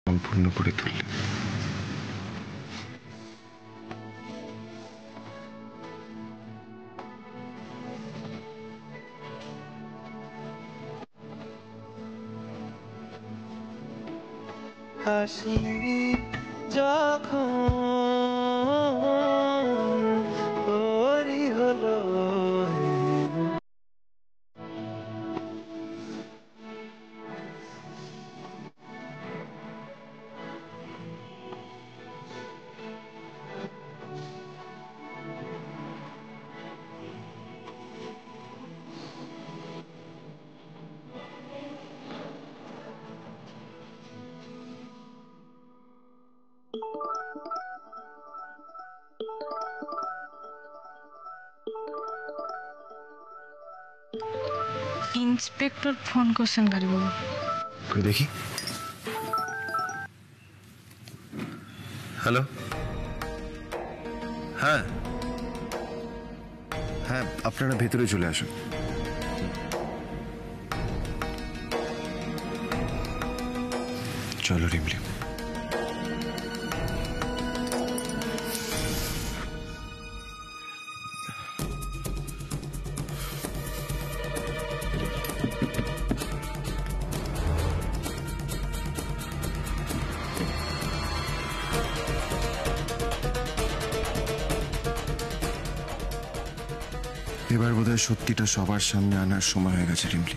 সম্পূর্ণ করে তুললে। হাসি যখন ওরি হলো ইন্সপেক্টর ফোন করছেন গাড়িবাবু। দেখি। হ্যালো। হ্যাঁ হ্যাঁ, আপনারা ভেতরে চলে আসুন। চলো রিমলি। এবার বোধহয় সত্যিটা সবার সামনে আনার সময় হয়ে গেছে রিমলি।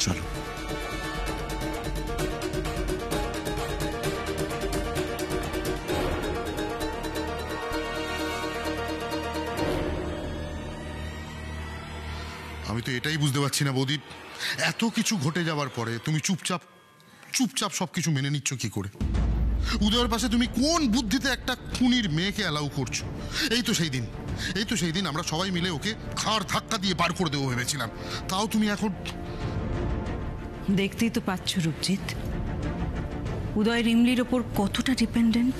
চলো। আমি তো এটাই বুঝতে পারছি না বৌদি, এত কিছু ঘটে যাওয়ার পরে তুমি চুপচাপ চুপচাপ সবকিছু মেনে নিচ্ছ কি করে? উদয়ের পাশে তুমি কোন বুদ্ধিতে একটা খুনির মেয়েকে অ্যালাউ করছো? এই তো সেই দিন আমরা সবাই মিলে ওকে ঘাড় ধাক্কা দিয়ে বার করে দেবো ভেবেছিলাম, তাও তুমি এখন। দেখতেই তো পাচ্ছ রূপজিৎ, উদয় রিমলির ওপর কতটা ডিপেন্ডেন্ট।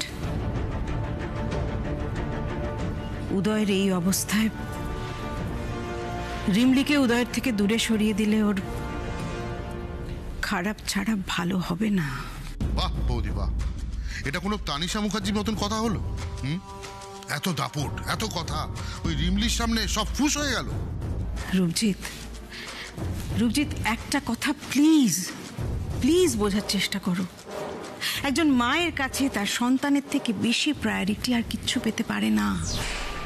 উদয়ের এই অবস্থায় রিমলিকে উদয়ের থেকে দূরে সরিয়ে দিলে ওর খারাপ ছাড়া ভালো হবে না। বাহ বৌদি বাহ, এটা কোনো তানিশা মুখার্জির মতন কথা হলো? এত দাপট, এত কথা, ওই রিমলির সামনে সব ফুস হয়ে গেল। রূপজিৎ, রূপজিৎ, একটা কথা প্লিজ প্লিজ বোঝার চেষ্টা করো। একজন মায়ের কাছে তার সন্তানের থেকে বেশি প্রায়োরিটি আর কিচ্ছু পেতে পারে না।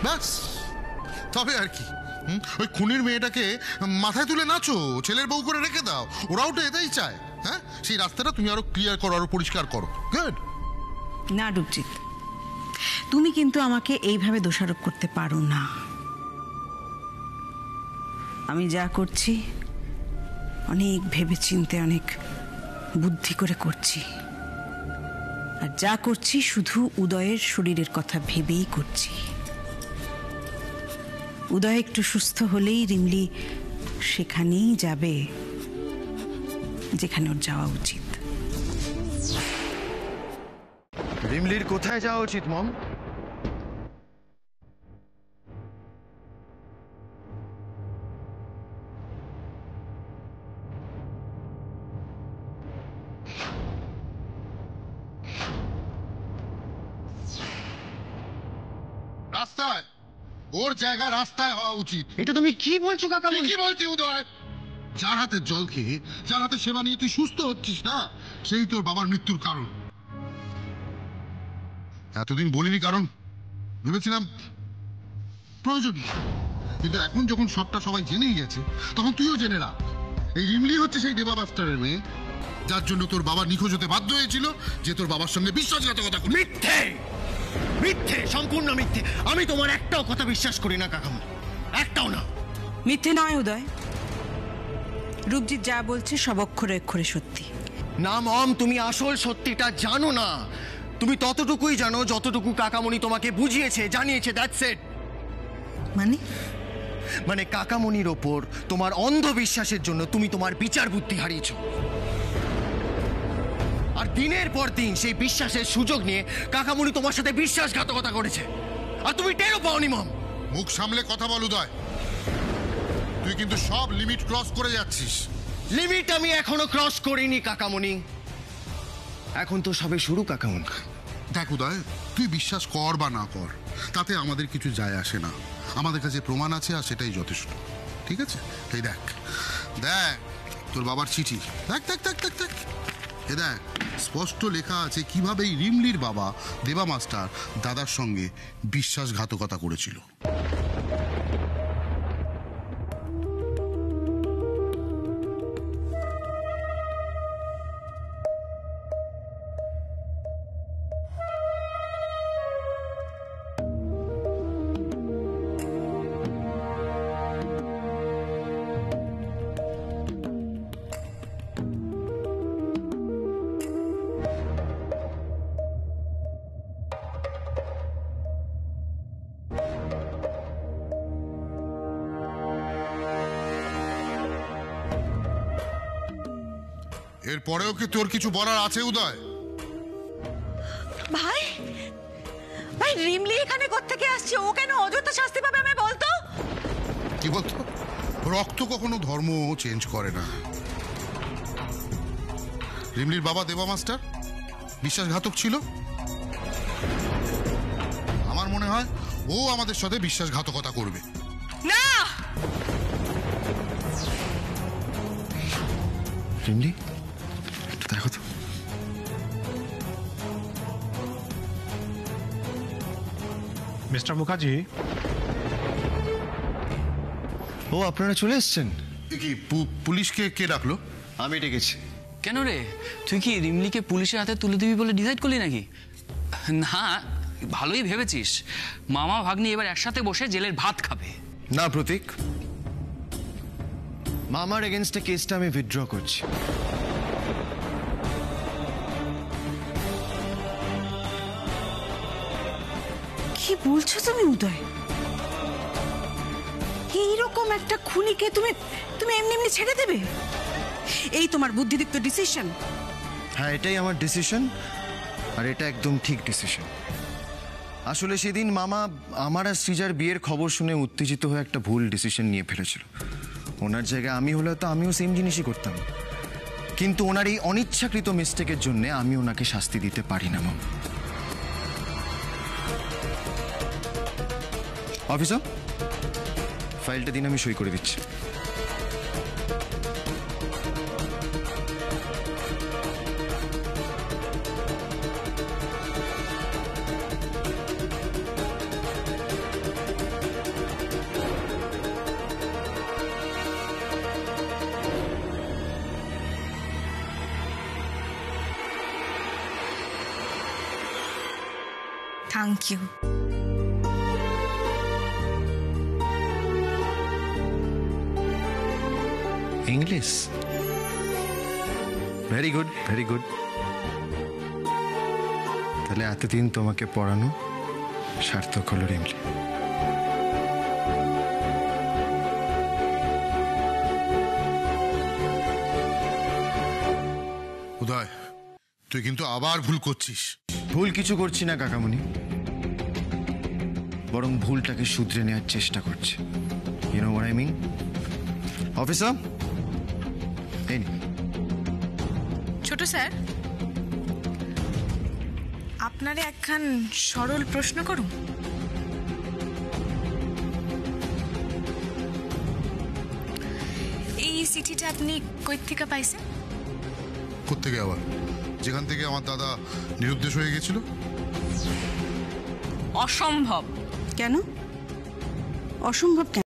ব্যাস, তবে আর কি, ওই খুনির মেয়েটাকে মাথায় তুলে নাচো, ছেলের বউ করে রেখে দাও, ওরাও তো এটাই চায়। হ্যাঁ, সেই রাস্তাটা তুমি আরো ক্লিয়ার করো, আরো পরিষ্কার করো। গুড। না রূপজিৎ, তুমি কিন্তু আমাকে এইভাবে দোষারোপ করতে পারো না। আমি যা করছি অনেক ভেবেচিন্তে, অনেক বুদ্ধি করে করছি, আর যা করছি শুধু উদয়ের শরীরের কথা ভেবেই করছি। উদয় একটু সুস্থ হলেই রিমলি সেখানেই যাবে যেখানে ওর যাওয়া উচিত। রিমলির কোথায় যাওয়া উচিত মম? রাস্তায়, ওর জায়গা রাস্তায় হওয়া উচিত। এটা তুমি কি বলছো কাকা? কি বলছি উদয়? যার হাতে জল খেয়ে, যার হাতে সেবা নিয়ে তুই সুস্থ হচ্ছিস না, সেই তোর বাবার মৃত্যুর কারণ। এতদিন বলিনি কারণ ভেবেছিলাম প্রয়োজন নেই, কিন্তু এখন যখন সবটা সবাই জেনেই গেছে, তখন তুইও জেনে রাখ, এই রিমলি হচ্ছে সেই দেবা মাস্টারের মেয়ে, যার জন্য তোর বাবা নিখোঁজ হতে বাধ্য হয়েছিল, যে তোর বাবার সঙ্গে বিশ্বাসঘাতকতা করল। মিথ্যে, মিথ্যে, সম্পূর্ণ মিথ্যে। আমি তোমার একটাও কথা বিশ্বাস করি না কাকামা, একটাও না। মিথ্যে নয় উদয়, রূপজিৎ যা বলছে সব অক্ষরে অক্ষরে সত্যি। না মম, তুমি আসল সত্যিটা জানো না। তুমি ততটুকুই জানো যতটুকু কাকামণি তোমাকে বুঝিয়েছে, জানিয়েছে। That's it. মানে কাকামণির ওপর তোমার অন্ধবিশ্বাসের জন্য তুমি তোমার বিচার বুদ্ধি হারিয়েছ, আর দিনের পর দিন সেই বিশ্বাসের সুযোগ নিয়ে কাকামণি তোমার সাথে বিশ্বাসঘাতকতা করেছে, আর তুমি টেরও পাওনি মম। মুখ সামলে কথা বল উদয়, তুই কিন্তু সব লিমিট ক্রস করে যাচ্ছিস। লিমিট আমি এখনো ক্রস করিনি কাকামণি, এখন তো সবে শুরু কাকামণি। দেখ উদয়, তুই বিশ্বাস কর বা না কর, তাতে আমাদের কিছু যায় আসে না। আমাদের কাছে প্রমাণ আছে, আর সেটাই যথেষ্ট। ঠিক আছে? এই দেখ, দেখ তোর বাবার চিঠি, দেখ দেখ দেখ দেখ দেখ, এ দেখ স্পষ্ট লেখা আছে কিভাবে এই রিমলির বাবা দেবা মাস্টার দাদার সঙ্গে বিশ্বাসঘাতকতা করেছিল। এরপরেও কি তোর কিছু বলার আছে উদয়? ভাই, ভাই রিমলি এখানে কোত্থেকে আসছে? ও কেন অযথা শাস্তি পাবে আমি বলতো? কি বলতো? রক্ত কখনো ধর্ম চেঞ্জ করে না। রিমলির বাবা দেবা মাস্টার বিশ্বাসঘাতক ছিল, আমার মনে হয় ও আমাদের সাথে বিশ্বাসঘাতকতা করবে। না, রিমলি দেখো তো, মিস্টার মুখার্জি। ও আপনারা চলে এসছেন? কি পুলিশকে কে ডাকলো? আমি ডেকেছি। কেন রে, তুই কি রিমলিকে পুলিশের হাতে তুলে দিবি বলে ডিসাইড করলি নাকি? না, ভালোই ভেবেছিস। মামা ভাগ্নি এবার একসাথে বসে জেলের ভাত খাবে। না প্রতীক, মামার এগেনস্টে কেসটা আমি উইথড্র করছি। কি বলছো তুমি উদয়? এইরকম একটা খুনিকে তুমি তুমি এমনি এমনি ছেড়ে দেবে? এই তোমার বুদ্ধিদীপ্ত ডিসিশন? হ্যাঁ, এটাই আমার ডিসিশন, আর এটা একদম ঠিক ডিসিশন। আসলে সেদিন মামা আমার আর সৃজার বিয়ের খবর শুনে উত্তেজিত হয়ে একটা ভুল ডিসিশন নিয়ে ফেলেছিল। ওনার জায়গায় আমি হলে তো আমিও সেম জিনিসই করতাম। কিন্তু ওনার এই অনিচ্ছাকৃত মিস্টেকের জন্য আমি ওনাকে শাস্তি দিতে পারি না মামা। অফিসার, ফাইলটা দিন, আমি সই করে দিচ্ছি। Thank you. English, very good, very good. তাহলে এতদিন তোমাকে পড়ানো সার্থক হলো রিমলি। উদয়, তুই কিন্তু আবার ভুল করছিস। ভুল কিছু করছি না কাকামণি, বরং ভুলটাকে শুধরে নেওয়ার চেষ্টা করছি। You know what I mean? Officer, এই নিন। ছোট স্যার, আপনারে একখান সরল প্রশ্ন করুন। এই চিঠিটা আপনি কই থেকে পাইছেন? কোত্থেকে আবার? যেখান থেকে আমার দাদা নিরুদ্দেশ হয়ে গেছিল। অসম্ভব। কেন অসম্ভব? কেন?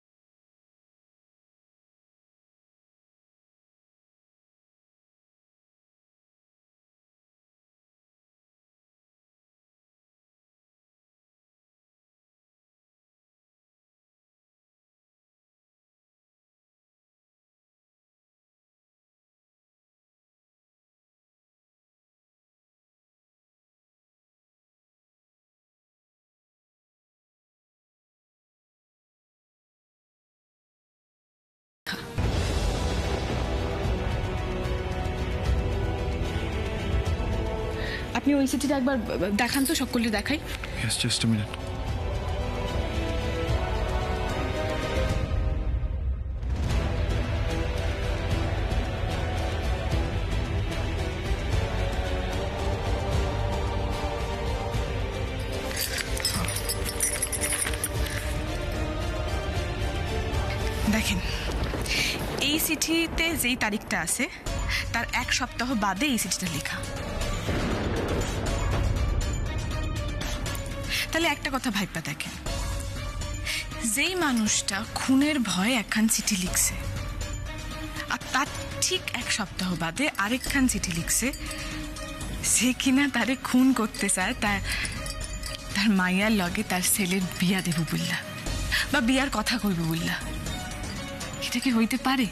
আপনি ওই চিঠিটা একবার দেখান তো, সকলে দেখাই। Yes, just a minute. দেখেন, এই চিঠিতে যেই তারিখটা আছে তার এক সপ্তাহ বাদে এই চিঠিটা লেখা। তাহলে একটা কথা ভাইপা দেখেন, যেই মানুষটা খুনের ভয়ে একখান চিঠি লিখছে আর তার ঠিক এক সপ্তাহ বাদে আরেকখান চিঠি লিখছে, সে কিনা তারে খুন করতে চায় তার মাইয়ার লগে তার ছেলের বিয়া দেব বললা বা বিয়ার কথা কইব বললা। এটা কি হইতে পারে?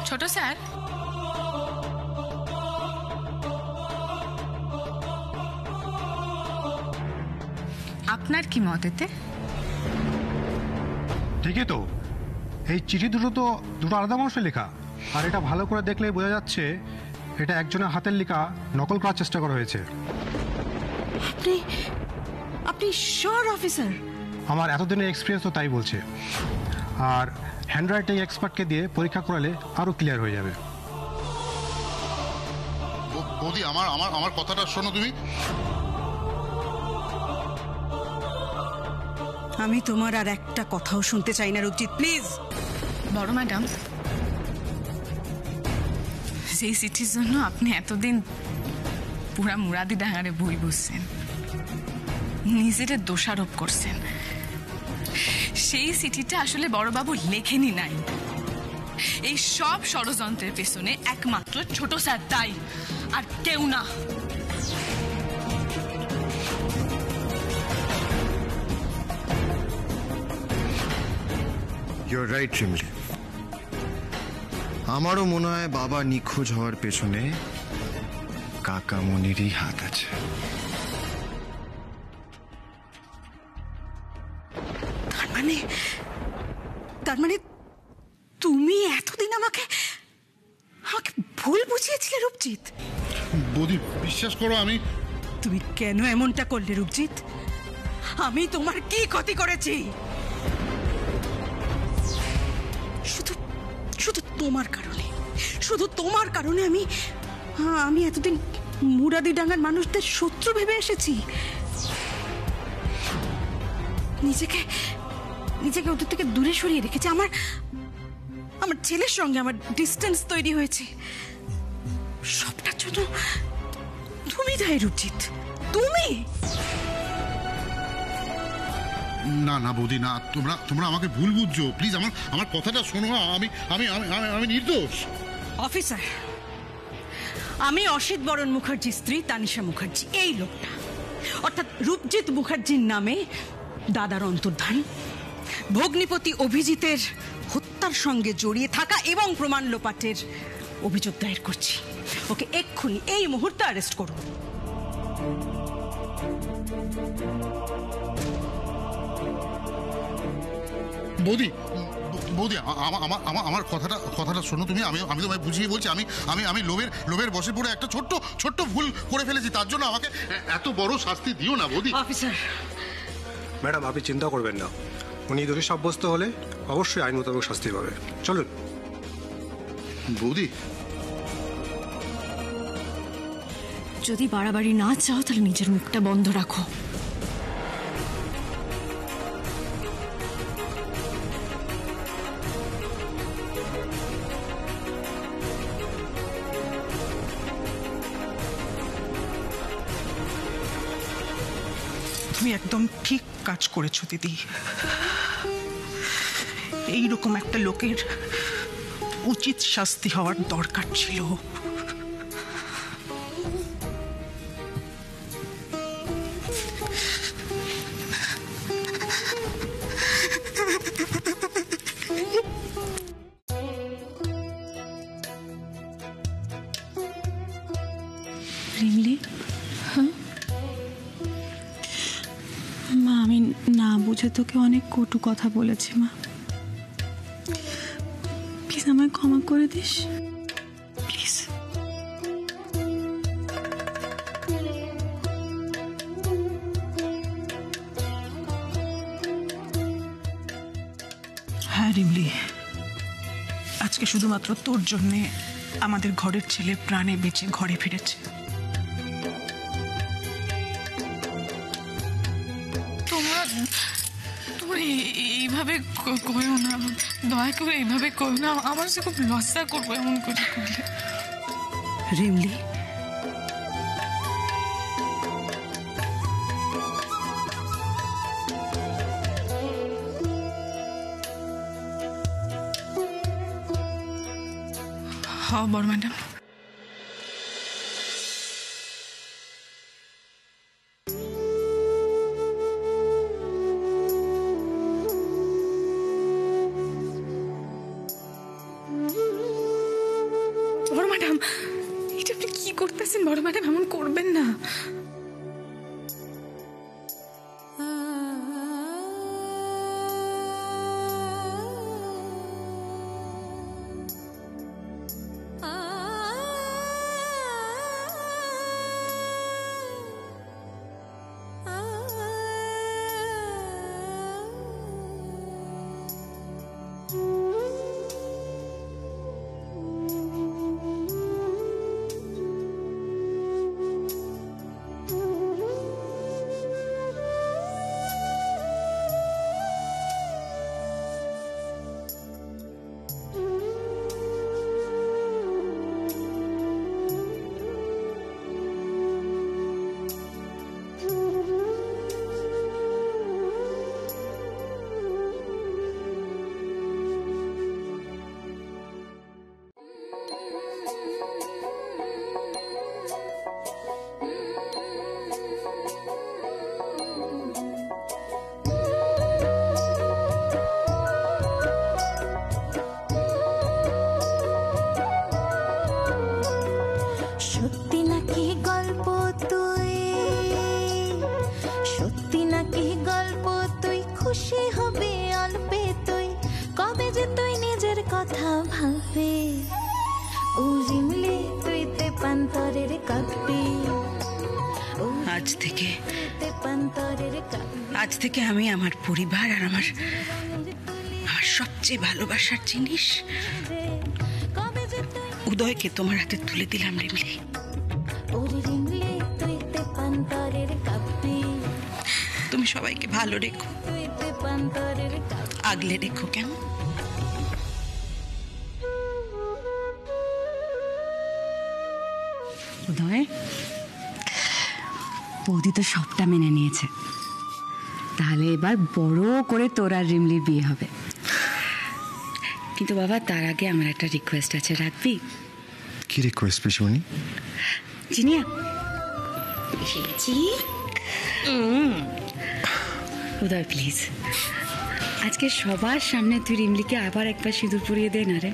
ছোট স্যার, আপনার কি মত এতে? ঠিকই তো, এই চিঠি দুটো আলাদা মানুষের লেখা, আর এটা ভালো করে দেখলে বোঝা যাচ্ছে এটা একজনের হাতের লেখা নকল করার চেষ্টা করা হয়েছে। আপনি শিওর অফিসার? আমার এতদিনের এক্সপিরিয়েন্স তো তাই বলছে। আর হ্যান্ডরাইটিং এক্সপার্টকে দিয়ে পরীক্ষা করালে আরো ক্লিয়ার হয়ে যাবে। বৌদি, আমার কথাটা শোনো তুমি। আমি তোমার আর একটা কথাও শুনতে চাই না রূপজিৎ, প্লিজ। বড় ম্যাডাম, সেই চিঠির জন্য আপনি এতদিন পুরা মুরাদি ডাঙারে বই বসছেন, নিজের দোষারোপ করছেন। সেই চিঠিটা আসলে বড়বাবু লেখেনি নাই। এই সব ষড়যন্ত্রের পেছনে একমাত্র ছোট স্যার তাই, আর কেউ না। You're right, Rimli. আমারও মনে হয় বাবা নিখোঁজ হওয়ার পেছনে কাকামণিরই হাত আছে। তার মানে তুমি এতদিন আমাকে ভুল বুঝিয়েছিলে রূপজিৎ? বৌদি বিশ্বাস করো আমি তুমি কেন এমনটা করলে রূপজিৎ? আমি তোমার কি ক্ষতি করেছি? শুধু শুধু তোমার কারণে, শুধু তোমার কারণে আমি এতদিন মুরাদিডাঙ্গার মানুষদের শত্রু ভেবে এসেছি। নিজেকে ওদের থেকে দূরে সরিয়ে রেখেছি। আমার ছেলের সঙ্গে আমার ডিস্টেন্স তৈরি হয়েছে। সবটার জন্য তুমি দায়ী রূপজিৎ, তুমি। না না বৌদি না, তোমরা আমাকে ভুল বুঝছো, প্লিজ আমার কথাটা শোনো। আমি আমি আমি নির্দোষ অফিসার। আমি অসিত বরণ মুখার্জির স্ত্রী তানিশা মুখার্জি। এই লোকটা অর্থাৎ রূপজিৎ মুখার্জির নামে দাদার অন্তর্ধান, ভগ্নিপতি অভিজিতের হত্যার সঙ্গে জড়িয়ে থাকা এবং প্রমাণ লোপাটের অভিযোগ দায়ের করছি। ওকে এক্ষুনি এই মুহূর্তে অ্যারেস্ট করুন। বৌদি বৌদি আমার কথাটা শোনো তুমি। আমি তোমায় বুঝিয়ে বলছি, আমি লোভের বশে পড়ে একটা ছোট্ট ভুল করে ফেলেছি। তার জন্য আমাকে এত বড় শাস্তি দিও না বৌদি। অফিসার। ম্যাডাম আপনি চিন্তা করবেন না, উনি দোষী সাব্যস্ত হলে অবশ্যই আইন মোতাবেক শাস্তি পাবে। চলুন। বৌদি যদি বাড়াবাড়ি না চাও তাহলে নিজের মুখটা বন্ধ রাখো। তুমি একদম ঠিক কাজ করেছো দিদি। এইরকম একটা লোকের উচিত শাস্তি হওয়ার দরকার ছিল। রিমলি, হ্যাঁ মা, আমি না বুঝে তোকে অনেক কটু কথা বলেছি মা, প্লিজ আমায় ক্ষমা করে দিস প্লিজ। হ্যাঁ রিমলি, আজকে শুধুমাত্র তোর জন্যে আমাদের ঘরের ছেলে প্রাণে বেঁচে ঘরে ফিরেছে। তোমরা এইভাবে কইও না, দয়া করে এইভাবে কইও না। আমার সে খুব লজ্জা করবো এমন করে করলে। রিমলি, হ্যাঁ বড় ম্যাডাম। বড় ম্যাডাম, এটা আপনি কি করতেছেন? বড় ম্যাডাম এমন করবেন না। কথা ভাবে ও রিমলি তুই আজ থেকে আমি আমার পরিবার আর আমার সবচেয়ে ভালোবাসার জিনিস উদয়কে তোমার হাতে তুলে দিলাম রিমলি। তুমি সবাইকে ভালো রেখো, আগলে রেখো, কেমন? উদয়, বৌদি তো সবটা মেনে নিয়েছে, তাহলে এবার বড় করে তোর আর রিমলির বিয়ে হবে। কিন্তু বাবা, তার আগে আমার একটা রিকোয়েস্ট আছে, রাখবি? কি রিকোয়েস্ট পিসিমণি? জিনিয়া, উদয় প্লিজ, আজকে সবার সামনে তুই রিমলিকে আবার একবার সিঁদুর পরিয়ে দে না রে,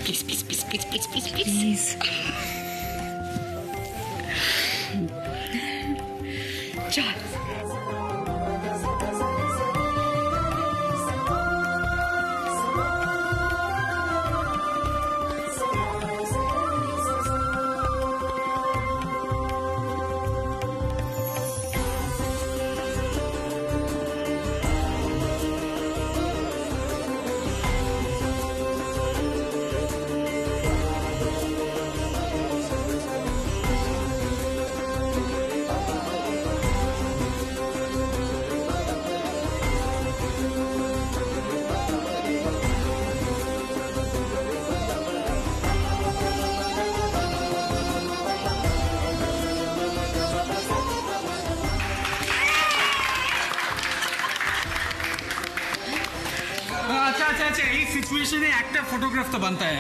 please please please please please please please. চল। अच्छा अच्छा अच्छा, इस सिचुएशन में एक्टर फोटोग्राफ तो बनता है।